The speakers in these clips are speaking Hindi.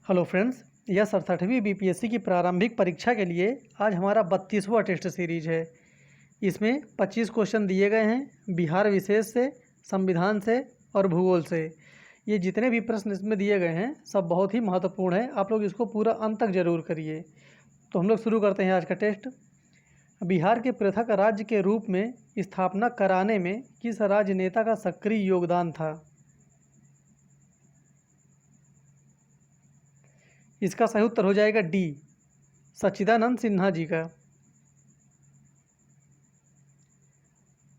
हेलो फ्रेंड्स, यह 67वीं बीपीएससी की प्रारंभिक परीक्षा के लिए आज हमारा 32वां टेस्ट सीरीज है। इसमें 25 क्वेश्चन दिए गए हैं बिहार विशेष से, संविधान से और भूगोल से। ये जितने भी प्रश्न इसमें दिए गए हैं सब बहुत ही महत्वपूर्ण है। आप लोग इसको पूरा अंत तक जरूर करिए। तो हम लोग शुरू करते हैं आज का टेस्ट। बिहार के पृथक राज्य के रूप में स्थापना कराने में किस राजनेता का सक्रिय योगदान था? इसका सही उत्तर हो जाएगा डी, सच्चिदानंद सिन्हा जी का।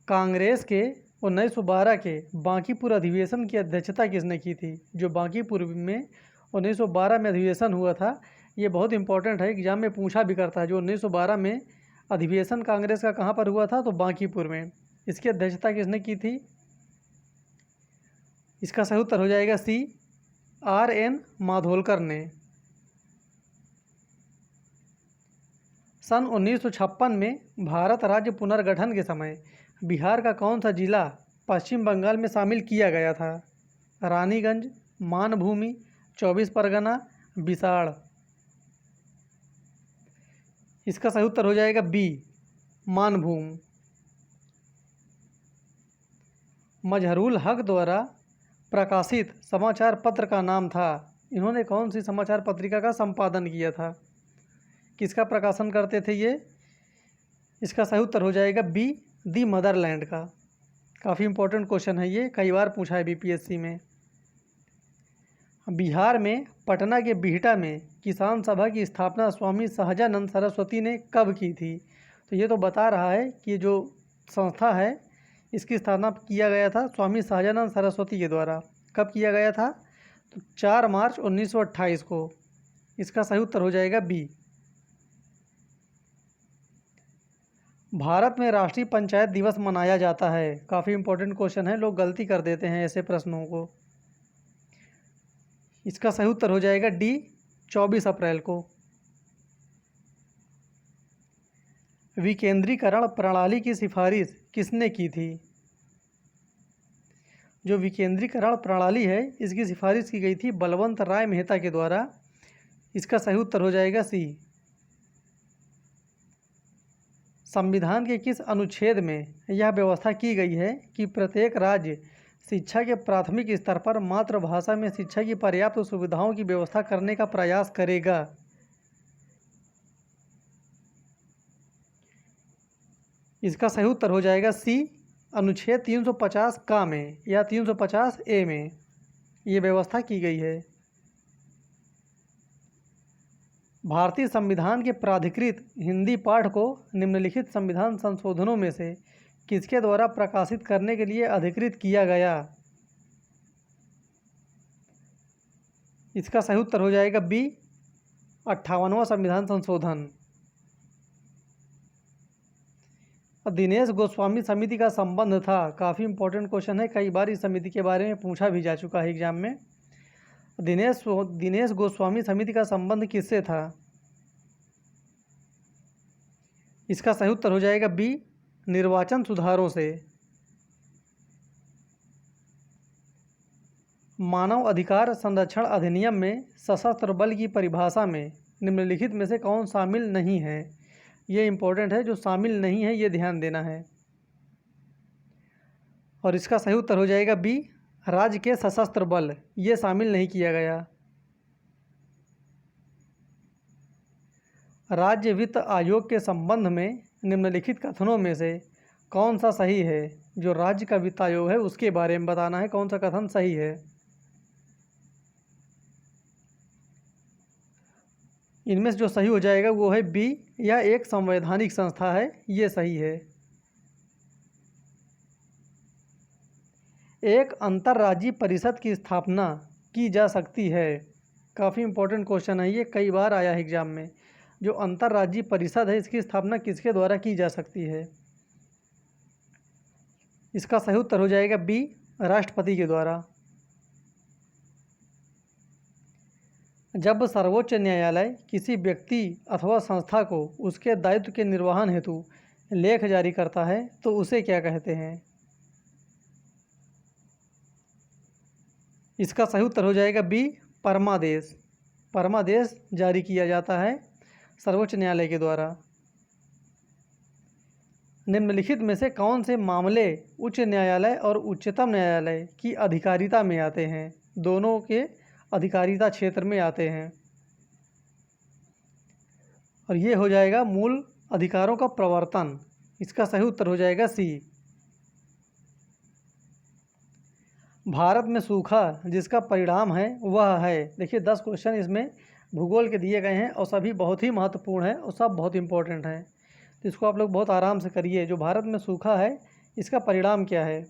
कांग्रेस के 1912 के बांकीपुर अधिवेशन की अध्यक्षता किसने की थी? जो बांकीपुर में 1912 में अधिवेशन हुआ था, ये बहुत इंपॉर्टेंट है, एग्जाम में पूछा भी करता है। जो 1912 में अधिवेशन कांग्रेस का कहाँ पर हुआ था? तो बांकीपुर में। इसकी अध्यक्षता किसने की थी? इसका सही उत्तर हो जाएगा सी, R.N. माधोलकर ने। सन 1956 में भारत राज्य पुनर्गठन के समय बिहार का कौन सा जिला पश्चिम बंगाल में शामिल किया गया था? रानीगंज, मानभूमि, 24 परगना, बिसाड़। इसका सही उत्तर हो जाएगा बी, मानभूम। मजहरूल हक द्वारा प्रकाशित समाचार पत्र का नाम था? इन्होंने कौन सी समाचार पत्रिका का संपादन किया था? किसका प्रकाशन करते थे ये? इसका सही उत्तर हो जाएगा बी, दी मदरलैंड का। काफ़ी इंपॉर्टेंट क्वेश्चन है ये, कई बार पूछा है बीपीएससी में। बिहार में पटना के बिहटा में किसान सभा की स्थापना स्वामी सहजानंद सरस्वती ने कब की थी? तो ये तो बता रहा है कि जो संस्था है इसकी स्थापना किया गया था स्वामी सहजानंद सरस्वती के द्वारा। कब किया गया था? तो 4 मार्च 1928 को। इसका सही उत्तर हो जाएगा बी। भारत में राष्ट्रीय पंचायत दिवस मनाया जाता है। काफ़ी इंपॉर्टेंट क्वेश्चन है, लोग गलती कर देते हैं ऐसे प्रश्नों को। इसका सही उत्तर हो जाएगा डी, 24 अप्रैल को। विकेंद्रीकरण प्रणाली की सिफारिश किसने की थी? जो विकेंद्रीकरण प्रणाली है इसकी सिफारिश की गई थी बलवंत राय मेहता के द्वारा। इसका सही उत्तर हो जाएगा सी। संविधान के किस अनुच्छेद में यह व्यवस्था की गई है कि प्रत्येक राज्य शिक्षा के प्राथमिक स्तर पर मातृभाषा में शिक्षा की पर्याप्त सुविधाओं की व्यवस्था करने का प्रयास करेगा? इसका सही उत्तर हो जाएगा सी, अनुच्छेद 350 का में या 350 ए में ये व्यवस्था की गई है। भारतीय संविधान के प्राधिकृत हिंदी पाठ को निम्नलिखित संविधान संशोधनों में से किसके द्वारा प्रकाशित करने के लिए अधिकृत किया गया? इसका सही उत्तर हो जाएगा बी, 58वां संविधान संशोधन। दिनेश गोस्वामी समिति का संबंध था? काफ़ी इंपॉर्टेंट क्वेश्चन है, कई बार इस समिति के बारे में पूछा भी जा चुका है एग्जाम में। दिनेश गोस्वामी समिति का संबंध किससे था? इसका सही उत्तर हो जाएगा बी, निर्वाचन सुधारों से। मानव अधिकार संरक्षण अधिनियम में सशस्त्र बल की परिभाषा में निम्नलिखित में से कौन शामिल नहीं है? ये इंपॉर्टेंट है, जो शामिल नहीं है ये ध्यान देना है। और इसका सही उत्तर हो जाएगा बी, राज्य के सशस्त्र बल, ये शामिल नहीं किया गया। राज्य वित्त आयोग के संबंध में निम्नलिखित कथनों में से कौन सा सही है? जो राज्य का वित्त आयोग है उसके बारे में बताना है कौन सा कथन सही है। इनमें से जो सही हो जाएगा वो है बी, यह एक संवैधानिक संस्था है, ये सही है। एक अंतर्राज्यीय परिषद की स्थापना की जा सकती है? काफ़ी इंपॉर्टेंट क्वेश्चन है ये, कई बार आया है एग्जाम में। जो अंतर्राज्यीय परिषद है इसकी स्थापना किसके द्वारा की जा सकती है? इसका सही उत्तर हो जाएगा बी, राष्ट्रपति के द्वारा। जब सर्वोच्च न्यायालय किसी व्यक्ति अथवा संस्था को उसके दायित्व के निर्वहन हेतु लेख जारी करता है तो उसे क्या कहते हैं? इसका सही उत्तर हो जाएगा बी, परमादेश। परमादेश जारी किया जाता है सर्वोच्च न्यायालय के द्वारा। निम्नलिखित में से कौन से मामले उच्च न्यायालय और उच्चतम न्यायालय की अधिकारिता में आते हैं? दोनों के अधिकारिता क्षेत्र में आते हैं। और ये हो जाएगा मूल अधिकारों का प्रवर्तन। इसका सही उत्तर हो जाएगा सी। भारत में सूखा जिसका परिणाम है वह है, देखिए 10 क्वेश्चन इसमें भूगोल के दिए गए हैं और सभी बहुत ही महत्वपूर्ण हैं और सब बहुत इंपॉर्टेंट हैं, तो इसको आप लोग बहुत आराम से करिए। जो भारत में सूखा है इसका परिणाम क्या है?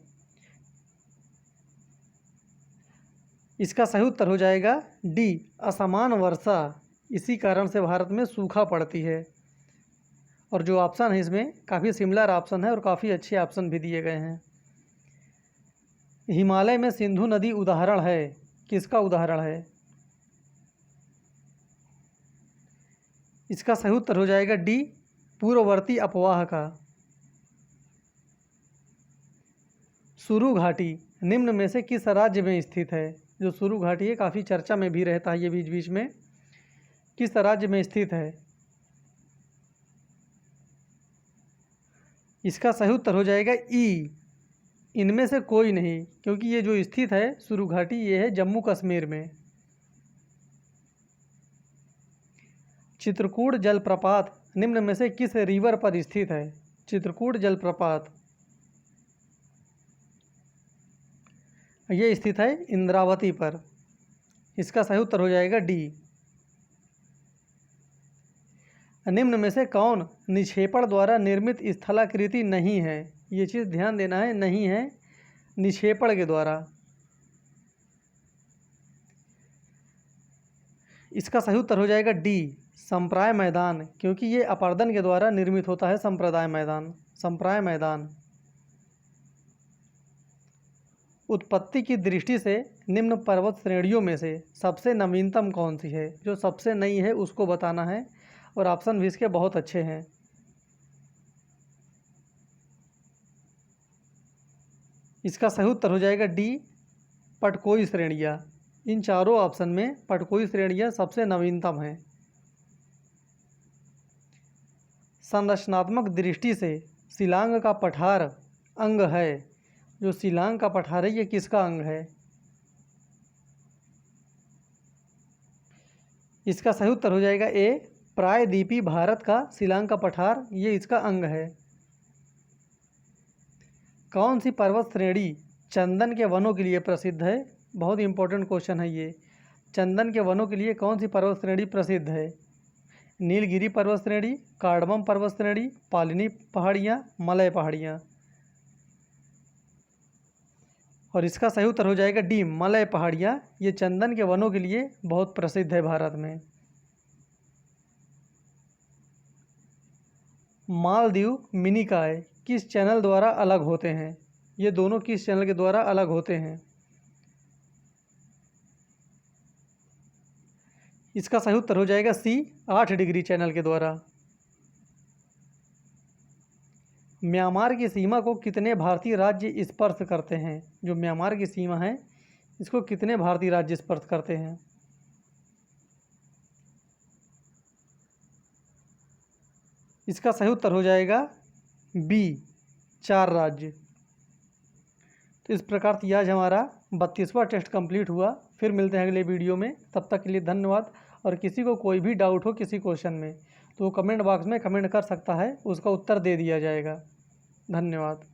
इसका सही उत्तर हो जाएगा डी, असमान वर्षा। इसी कारण से भारत में सूखा पड़ती है। और जो ऑप्शन है इसमें काफ़ी सिमिलर ऑप्शन है और काफ़ी अच्छे ऑप्शन भी दिए गए हैं। हिमालय में सिंधु नदी उदाहरण है, किसका उदाहरण है? इसका सही उत्तर हो जाएगा डी, पूर्ववर्ती अपवाह का। सुरु घाटी निम्न में से किस राज्य में स्थित है? जो सुरु घाटी है काफ़ी चर्चा में भी रहता है ये बीच बीच में, किस राज्य में स्थित है? इसका सही उत्तर हो जाएगा ई, इनमें से कोई नहीं, क्योंकि ये जो स्थित है सुरु घाटी ये है जम्मू कश्मीर में। चित्रकूट जलप्रपात निम्न में से किस रिवर पर स्थित है? चित्रकूट जलप्रपात ये स्थित है इंद्रावती पर। इसका सही उत्तर हो जाएगा डी। निम्न में से कौन निक्षेपण द्वारा निर्मित स्थलाकृति नहीं है? ये चीज़ ध्यान देना है, नहीं है निक्षेपण के द्वारा। इसका सही उत्तर हो जाएगा डी, संप्राय मैदान, क्योंकि ये अपर्दन के द्वारा निर्मित होता है संप्रदाय मैदान, संप्राय मैदान। उत्पत्ति की दृष्टि से निम्न पर्वत श्रेणियों में से सबसे नवीनतम कौन सी है? जो सबसे नई है उसको बताना है और ऑप्शन भी इसके बहुत अच्छे हैं। इसका सही उत्तर हो जाएगा डी, पटकोई श्रेणियाँ। इन चारों ऑप्शन में पटकोई श्रेणियाँ सबसे नवीनतम हैं। संरचनात्मक दृष्टि से शिलांग का पठार अंग है। जो शिलांग का पठार है ये किसका अंग है? इसका सही उत्तर हो जाएगा ए, प्रायद्वीपीय भारत का शिलांग का पठार ये इसका अंग है। कौन सी पर्वत श्रेणी चंदन के वनों के लिए प्रसिद्ध है? बहुत इंपॉर्टेंट क्वेश्चन है ये। चंदन के वनों के लिए कौन सी पर्वत श्रेणी प्रसिद्ध है? नीलगिरी पर्वत श्रेणी, कार्डमम पर्वत श्रेणी, पालिनी पहाड़ियाँ, मलय पहाड़ियाँ। और इसका सही उत्तर हो जाएगा डी, मलय पहाड़ियाँ। ये चंदन के वनों के लिए बहुत प्रसिद्ध है भारत में। मालदीव मिनिकॉय किस चैनल द्वारा अलग होते हैं? ये दोनों किस चैनल के द्वारा अलग होते हैं? इसका सही उत्तर हो जाएगा सी, 8 डिग्री चैनल के द्वारा। म्यांमार की सीमा को कितने भारतीय राज्य स्पर्श करते हैं? जो म्यांमार की सीमा है इसको कितने भारतीय राज्य स्पर्श करते हैं? इसका सही उत्तर हो जाएगा बी, 4 राज्य। तो इस प्रकार से आज हमारा 32वां टेस्ट कंप्लीट हुआ। फिर मिलते हैं अगले वीडियो में, तब तक के लिए धन्यवाद। और किसी को कोई भी डाउट हो किसी क्वेश्चन में तो वो कमेंट बॉक्स में कमेंट कर सकता है, उसका उत्तर दे दिया जाएगा। धन्यवाद।